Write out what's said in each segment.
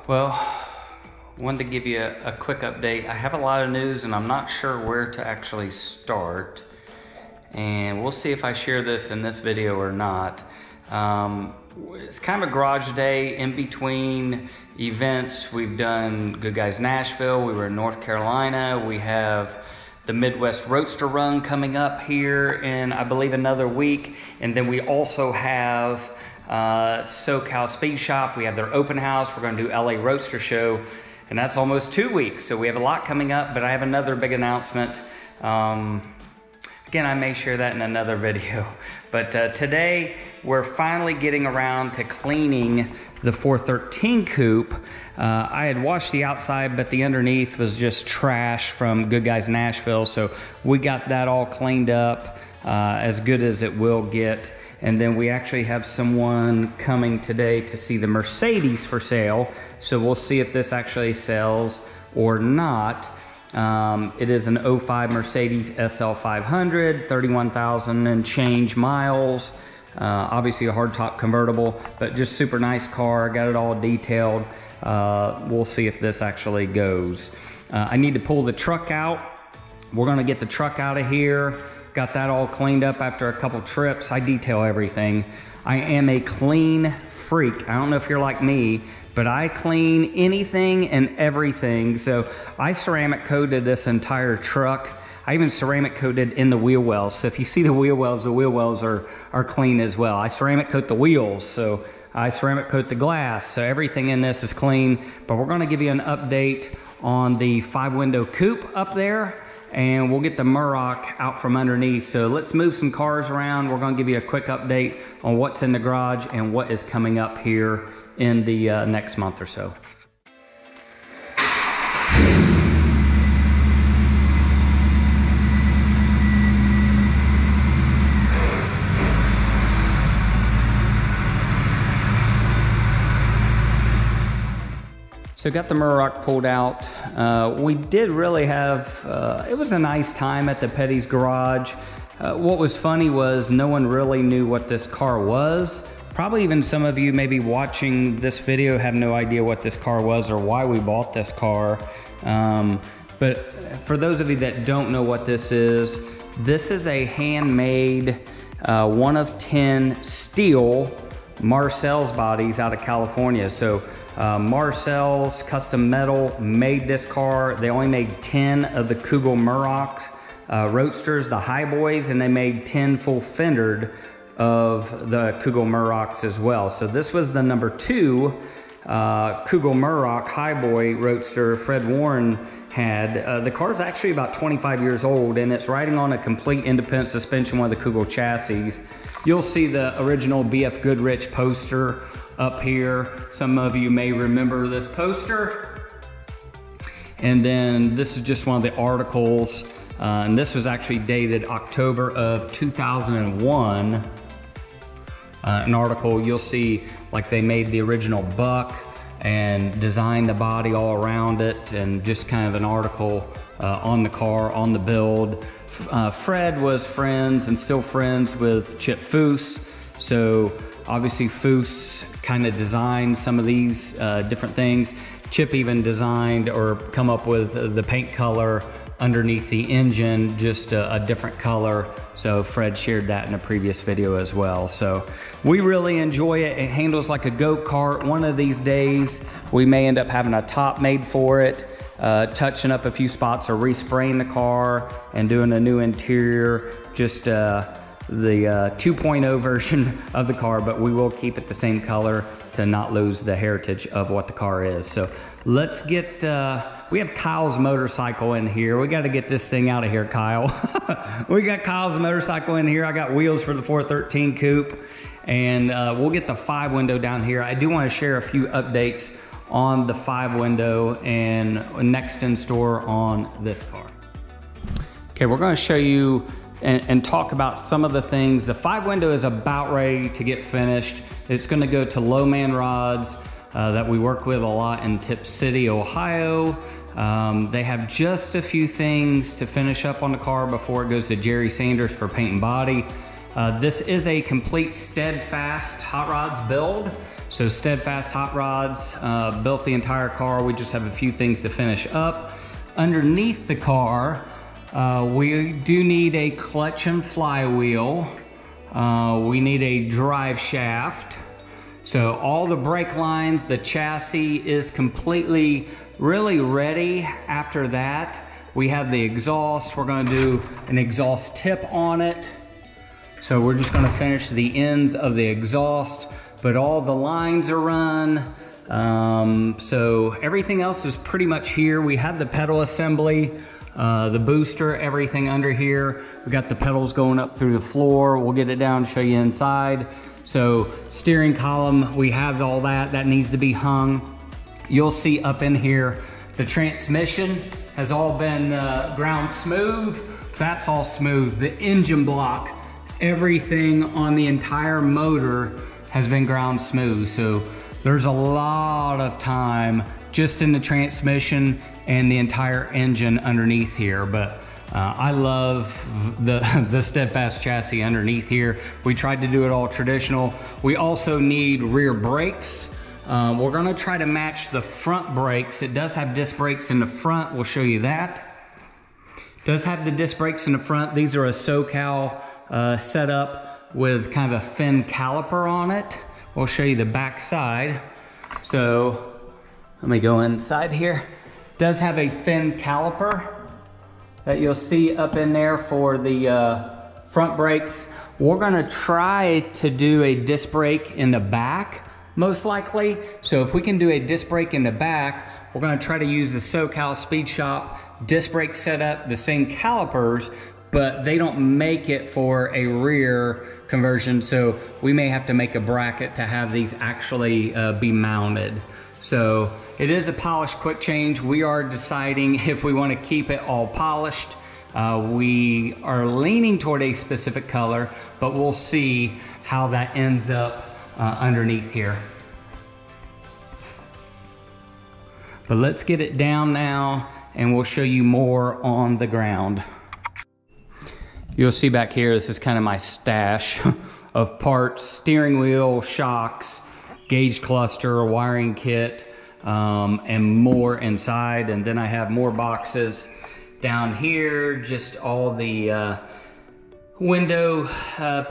Well, wanted to give you a quick update. I have a lot of news and I'm not sure where to actually start. And we'll see if I share this in this video or not. It's kind of a garage day in between events. We've done Good Guys Nashville, we were in North Carolina, we have the Midwest Roadster Run coming up here in, I believe, another week. And then we also have SoCal Speed Shop. We have their open house. We're going to do LA Roadster Show, and that's almost 2 weeks. So we have a lot coming up, but I have another big announcement. Again, I may share that in another video. But today, we're finally getting around to cleaning the 413 coupe. I had washed the outside, but the underneath was just trash from Good Guys Nashville. So we got that all cleaned up, as good as it will get. And then we actually have someone coming today to see the Mercedes for sale. So we'll see if this actually sells or not. It is an 05 Mercedes SL 500, 31,000 and change miles. Obviously a hardtop convertible, but just super nice car. Got it all detailed. We'll see if this actually goes. I need to pull the truck out. We're gonna get the truck out of here. Got that all cleaned up after a couple trips. I detail everything. I am a clean freak. I don't know if you're like me, but I clean anything and everything. So I ceramic coated this entire truck. I even ceramic coated in the wheel wells. So if you see the wheel wells are clean as well. I ceramic coat the wheels, so I ceramic coat the glass. So everything in this is clean, but we're gonna give you an update on the 5-window coupe up there, and we'll get the Murrock out from underneath. So let's move some cars around. We're gonna give you a quick update on what's in the garage and what is coming up here in the next month or so. So got the Murrock pulled out. We did really have, it was a nice time at the Petty's garage. What was funny was no one really knew what this car was. Probably even some of you maybe watching this video have no idea what this car was or why we bought this car. But for those of you that don't know what this is a handmade 1 of 10 steel Marcel's bodies out of California. So Marcel's Custom Metal made this car. They only made 10 of the Kugel Murrock Roadsters, the high boys, and they made 10 full fendered of the Kugel Murrocks as well. So this was the number 2 Kugel Murrock high boy Roadster Fred Warren had. The car's actually about 25 years old, and it's riding on a complete independent suspension, one of the Kugel chassis. You'll see the original BF Goodrich poster up here. Some of you may remember this poster. And then this is just one of the articles. And this was actually dated October of 2001. An article, you'll see like they made the original buck and designed the body all around it, and just kind of an article on the car, on the build. Fred was friends and still friends with Chip Foose. So obviously Foose kind of designed some of these different things. Chip even designed or come up with the paint color underneath the engine, just a different color. So Fred shared that in a previous video as well. So we really enjoy it. It handles like a go-kart. One of these days, we may end up having a top made for it, touching up a few spots or respraying the car and doing a new interior, just the 2.0 version of the car, but we will keep it the same color to not lose the heritage of what the car is. So let's get, we have Kyle's motorcycle in here. We got to get this thing out of here, Kyle. We got Kyle's motorcycle in here. I got wheels for the 413 coupe, and we'll get the 5-window down here. I do want to share a few updates on the 5-window and next in store on this car. Okay, we're going to show you and talk about some of the things. The 5-window is about ready to get finished. It's going to go to Low Man Rods that we work with a lot in Tip City, Ohio. They have just a few things to finish up on the car before it goes to Jerry Sanders for paint and body. This is a complete Steadfast Hot Rods build. So Steadfast Hot Rods built the entire car. We just have a few things to finish up. Underneath the car, we do need a clutch and flywheel. We need a drive shaft. So all the brake lines, the chassis is completely really ready. After that, we have the exhaust. We're going to do an exhaust tip on it. So we're just going to finish the ends of the exhaust, but all the lines are run. So everything else is pretty much here. We have the pedal assembly, the booster, everything under here. We got the pedals going up through the floor. We'll get it down, show you inside. So steering column, we have all that. That needs to be hung. You'll see up in here, the transmission has all been ground smooth. That's all smooth. The engine block, everything on the entire motor has been ground smooth. So there's a lot of time just in the transmission and the entire engine underneath here. But I love the Steadfast chassis underneath here. We tried to do it all traditional. We also need rear brakes. We're gonna try to match the front brakes. It does have disc brakes in the front. We'll show you that. It does have the disc brakes in the front. These are a SoCal setup with kind of a fin caliper on it. We'll show you the back side. So let me go inside here. It does have a fin caliper that you'll see up in there for the front brakes. We're gonna try to do a disc brake in the back, most likely. So if we can do a disc brake in the back, we're gonna try to use the SoCal Speed Shop disc brake setup, the same calipers, but they don't make it for a rear conversion. So we may have to make a bracket to have these actually be mounted. So it is a polished quick change. We are deciding if we want to keep it all polished. We are leaning toward a specific color, but we'll see how that ends up underneath here. But let's get it down now and we'll show you more on the ground. You'll see back here, this is kind of my stash of parts: steering wheel, shocks, gauge cluster, wiring kit, and more inside. And then I have more boxes down here, just all the window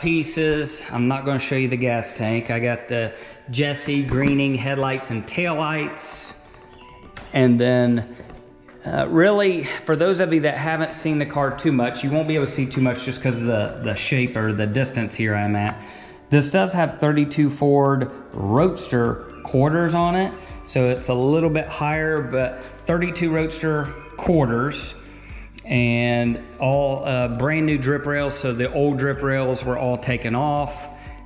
pieces. I'm not going to show you the gas tank. I got the Jesse greening headlights and taillights. And then really, for those of you that haven't seen the car too much, you won't be able to see too much just because of the shape or the distance here I'm at. This does have 32 Ford Roadster quarters on it, so it's a little bit higher, but 32 Roadster quarters, and all brand new drip rails. So the old drip rails were all taken off,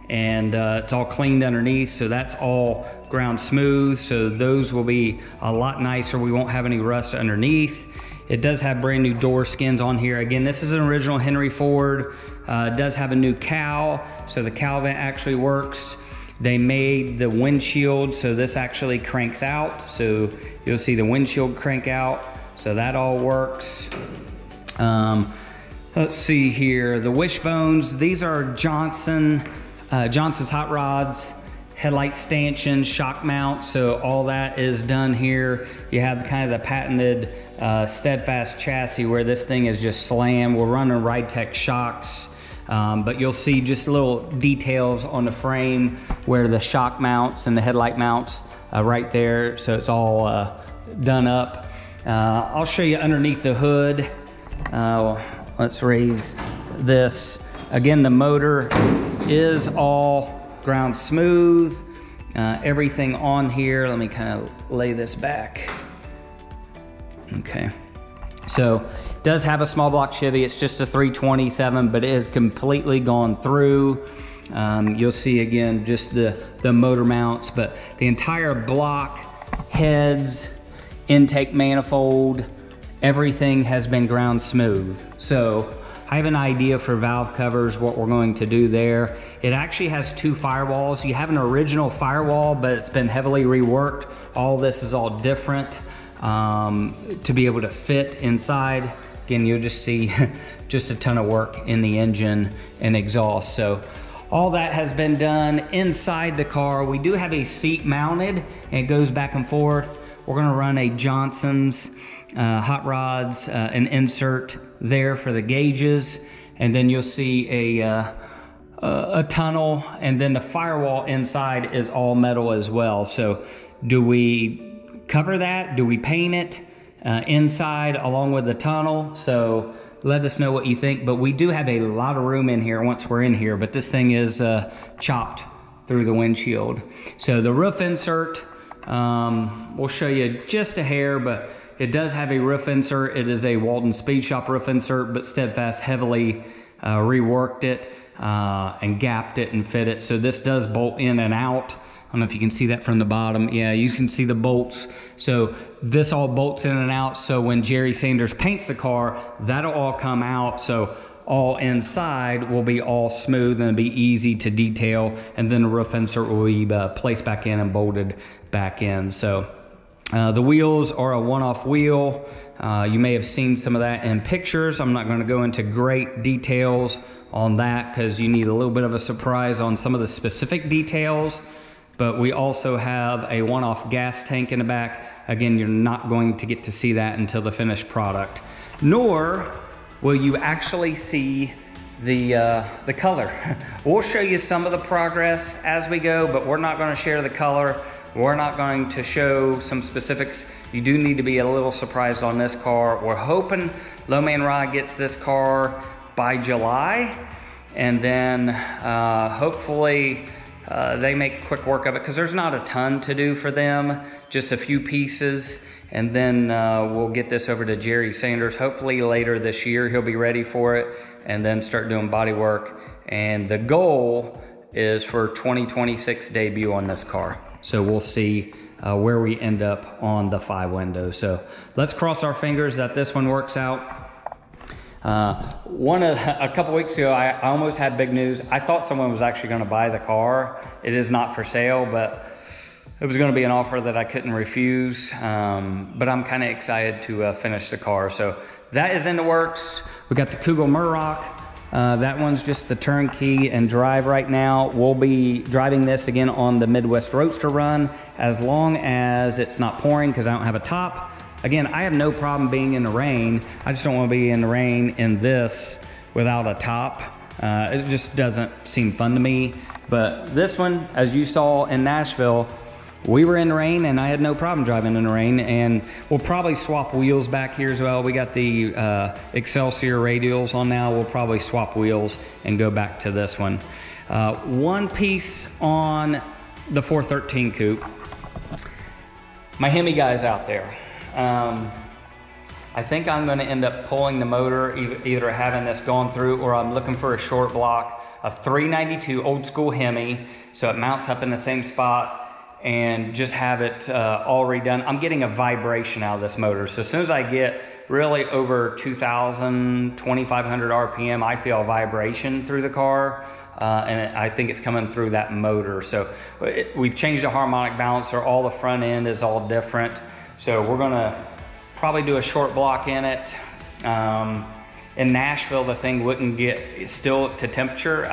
and it's all cleaned underneath, so that's all ground smooth. So those will be a lot nicer. We won't have any rust underneath. It does have brand new door skins on here. Again, this is an original Henry Ford. It does have a new cowl, so the cowl vent actually works. They made the windshield, so this actually cranks out. So you'll see the windshield crank out, so that all works. Let's see here, the wishbones. These are Johnson's Hot Rods, headlight stanchions, shock mount. So all that is done here. You have kind of the patented Steadfast chassis where this thing is just slammed. We're running Ridetech shocks. But you'll see just little details on the frame where the shock mounts and the headlight mounts right there. So it's all done up. I'll show you underneath the hood. Let's raise this. Again, the motor is all ground smooth. Everything on here, let me kind of lay this back. Okay, so it does have a small block Chevy. It's just a 327, but it is completely gone through. You'll see again just the motor mounts, but the entire block, heads, intake manifold, everything has been ground smooth. So I have an idea for valve covers, what we're going to do there. It actually has two firewalls. You have an original firewall, but it's been heavily reworked. All this is all different to be able to fit inside again, you'll just see just a ton of work in the engine and exhaust. So all that has been done inside the car. We do have a seat mounted and it goes back and forth. We're gonna run a Johnson's hot rods, an insert there for the gauges, and then you'll see a tunnel, and then the firewall inside is all metal as well. So do we cover that? Do we paint it inside along with the tunnel? So let us know what you think, but we do have a lot of room in here once we're in here, but this thing is chopped through the windshield. So the roof insert, we'll show you just a hair, but it does have a roof insert. It is a Walton Speed Shop roof insert, but Steadfast heavily reworked it and gapped it and fit it. So this does bolt in and out. I don't know if you can see that from the bottom. Yeah, you can see the bolts. So this all bolts in and out. So when Jerry Sanders paints the car, that'll all come out. So all inside will be all smooth and it'll be easy to detail. And then the roof insert will be placed back in and bolted back in. So the wheels are a one-off wheel. You may have seen some of that in pictures. I'm not going to go into great details on that because you need a little bit of a surprise on some of the specific details. But we also have a one-off gas tank in the back. Again, you're not going to get to see that until the finished product. Nor will you actually see the color. We'll show you some of the progress as we go, but we're not going to share the color. We're not going to show some specifics. You do need to be a little surprised on this car. We're hoping Low Man Rod gets this car by July, and then hopefully they make quick work of it because there's not a ton to do for them, just a few pieces, and then we'll get this over to Jerry Sanders. Hopefully later this year he'll be ready for it and then start doing body work. And the goal is for 2026 debut on this car. So we'll see where we end up on the 5 windows. So let's cross our fingers that this one works out. A couple weeks ago, I almost had big news. I thought someone was actually going to buy the car. It is not for sale, but it was going to be an offer that I couldn't refuse. But I'm kind of excited to finish the car. So that is in the works. We got the Kugel Murrock. That one's just the turnkey and drive right now. We'll be driving this again on the Midwest Roadster run as long as it's not pouring because I don't have a top. Again, I have no problem being in the rain. I just don't want to be in the rain in this without a top. It just doesn't seem fun to me. But this one, as you saw in Nashville, we were in the rain and I had no problem driving in the rain, and we'll probably swap wheels back here as well. We got the Excelsior radials on now. We'll probably swap wheels and go back to this one. One piece on the 413 coupe. My Hemi guy's out there. I think I'm gonna end up pulling the motor, either having this gone through, or I'm looking for a short block, a 392 old school Hemi, so it mounts up in the same spot, and just have it all redone. I'm getting a vibration out of this motor. So as soon as I get really over 2,000, 2,500 RPM, I feel a vibration through the car. And I think it's coming through that motor. So we've changed the harmonic balancer. All the front end is all different. So we're gonna probably do a short block in it. In Nashville, the thing wouldn't get still to temperature.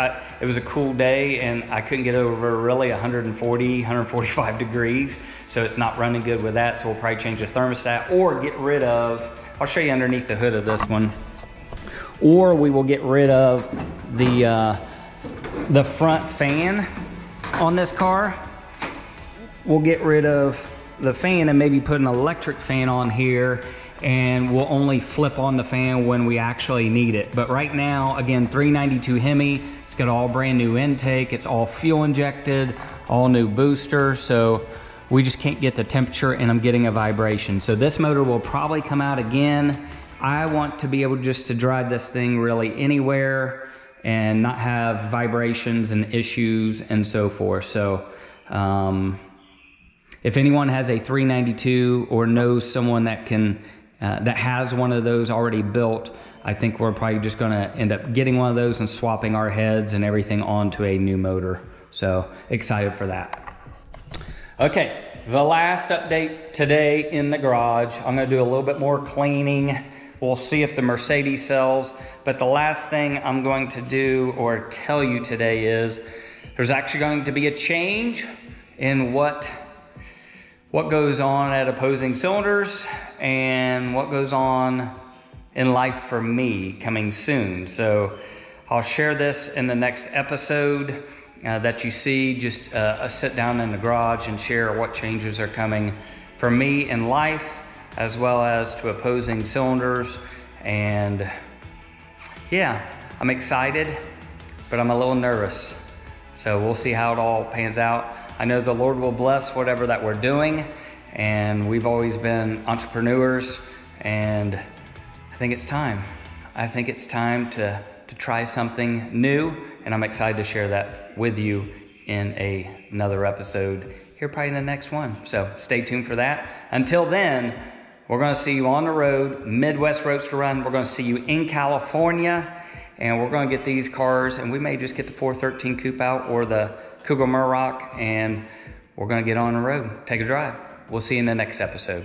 It was a cool day and I couldn't get over really 140, 145 degrees. So it's not running good with that. So we'll probably change the thermostat or get rid of, I'll show you underneath the hood of this one. Or we will get rid of the front fan on this car. We'll get rid of the fan and maybe put an electric fan on here, and we'll only flip on the fan when we actually need it. But right now, again, 392 Hemi, it's got all brand new intake, it's all fuel injected, all new booster, so we just can't get the temperature and I'm getting a vibration. So this motor will probably come out again. I want to be able just to drive this thing really anywhere and not have vibrations and issues and so forth. So if anyone has a 392 or knows someone that can that has one of those already built, I think we're probably just going to end up getting one of those and swapping our heads and everything onto a new motor. So excited for that. Okay, the last update today in the garage. I'm going to do a little bit more cleaning. We'll see if the Mercedes sells. But the last thing I'm going to do or tell you today is there's actually going to be a change in what goes on at Opposing Cylinders and what goes on in life for me coming soon. So I'll share this in the next episode that you see. Just sit down in the garage and share what changes are coming for me in life, as well as to Opposing Cylinders. And yeah, I'm excited, but I'm a little nervous. So we'll see how it all pans out. I know the Lord will bless whatever that we're doing, and we've always been entrepreneurs, and I think it's time. I think it's time to try something new, and I'm excited to share that with you in another episode here, probably in the next one. So stay tuned for that. Until then, we're going to see you on the road, Midwest Roadster Run. We're going to see you in California, and we're going to get these cars, and we may just get the 413 Coupe out or the Cougar Murrock, and we're going to get on the road, take a drive. We'll see you in the next episode.